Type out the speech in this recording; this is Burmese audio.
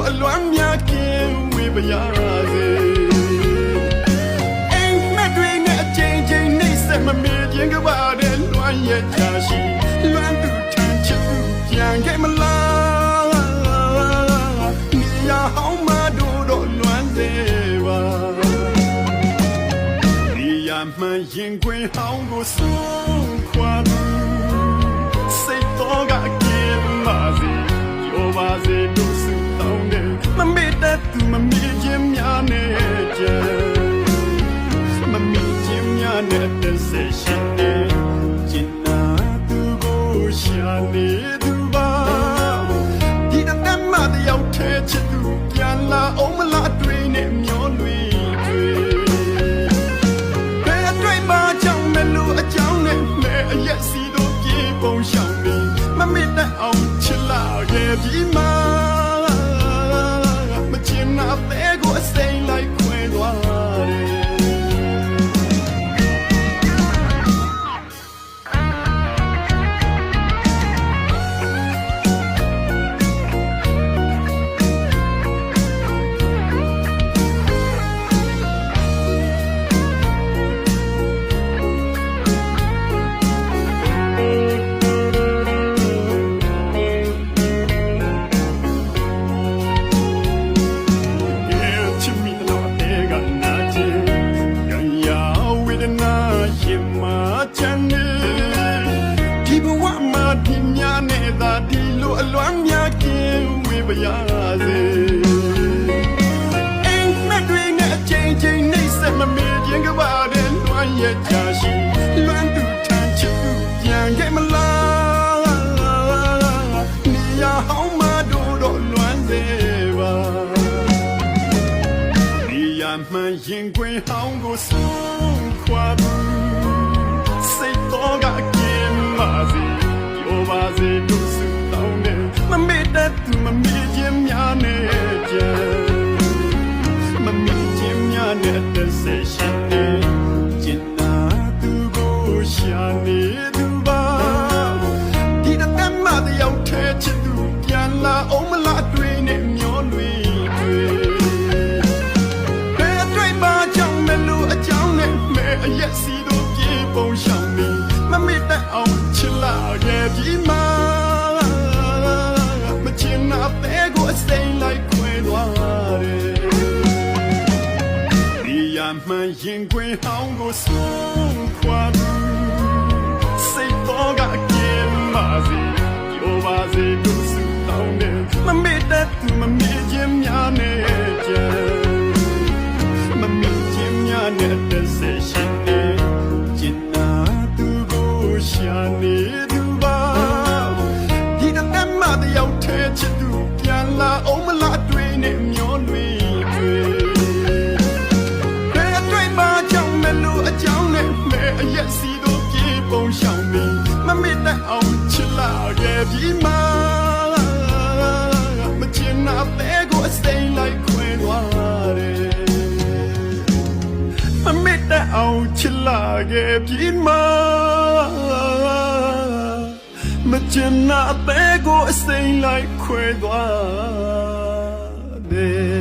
အလွမ်းများကင်းဝေးပါရစေအိမ်မက်တွေနဲ့အချိန်ချင်းနှိမ့်ဆက်မမေ့ခြင်းကပါတဲ့လွမ်းရဲ့ချာရှိလွမ်းသူထမ်းချစ်သူပြန်ခဲ့မလားနေရဟောင်းမတို့တော့လွမ်းသေးပါနေရမှန်ရင်ခွင်ဟောင်းကိုဆုံးခွာသူစိတ်တော်ကကင်းပါစေရောပါစေတို့စုတောင်းတယ်မမေ့တတ်သူမမေ့ခြင်းများနဲ့ကြံမမေ့ခြင်းများနဲ့တစ်ဆက်ရှိနေကျင်နာသူကိုရှာနေသူပါဒီတမ်းမတယောက်ထဲချစ်သူပြန်လာအောင်မလားအတွင်းနဲ့မျောလွေတွေဘယ်အတွက်မှကြောင့်မလို့အကြောင်းနဲ့မဲ့အရက်စီတို့ပြေပုံရှောင်နေမမေ့တတ်အောင်ချစ်လာခဲ့ပြီးမှမချင်နာတဲ့ကိုအစိမ်းလိုက်ခွဲသွားတယ်ဒီလိုအလွမ်းများကင်းဝေးပါရစေအိမ်မက်တွေနဲ့အချိန်ချင်းနှိမ့်ဆက်မမေ့ခြင်းကပါတဲ့လွမ်းရဲ့ချာရှိလွမ်းသူထမ်းချစ်သူပြန်ခဲ့မလားနေရဟောင်းမတို့တော့လွမ်းသေးပါနေရမှန်ရင်ခွင်ဟောင်းကိုဆုံးခွာသူစိတ်တော်ကကင်းပါစေရောပါစေတို့စုမမေ့တတ်သူမမေ့ခြင်းများနဲ့ကြံမမေ့ခြင်းများနဲ့တစ်ဆက်ရှိနေကျင်နာသူကိုရှာနေသူပါဒီတမ်းမတယောက်ထဲချစ်သူပြန်လာအောင်မလားအတွင်းနဲ့မျောလွေတွေဘယ်အတွက်မှကြောင့်မလို့အကြောင်းနဲ့မဲ့အရက်စီတို့ပြေပုံရှောင်နေမမေ့တတ်အောင်ချစ်လာခဲ့ပြီးမှချင်နာတဲ့ကိုအစိမ်းလိုက်ခွဲသွားတယ်ဒီရမှန်ရင်ခွင်ဟောင်းကိုဆုံးခွာသူစိတ်တော်ကကင်းပါစေရောပါစေတို့စုတောင်းတယ်မမေ့တတ်သူမမေ့ခြင်းများနဲ့ကြံမမေ့ခြင်းများနဲ့တစ်ဆက်ရှိနေကျင်နာသူကိုရှာနေသူပါဒီတမ်းမတယောက်ထဲချစ်သူပြန်လာအောင်မလားအတွင်းနဲ့မျောလွေတွေဘယ်အတွက်မှကြောင့်မလို့အကြောင်းနဲ့မဲ့အရက်စီတို့ပြေပုံရှောင်နေမမေ့တတ်အောင်ချစ်လာခဲ့ပြီးမှမချင်နာတဲ့ကိုအစိမ်းလိုက်ခွဲသွားတယ်မမေ့တတ်အောင်ချစ်လာခဲ့ပြီးမှမချင်နာတဲ့ကိုအစိမ်းလိုက်ခွဲသွားတယ်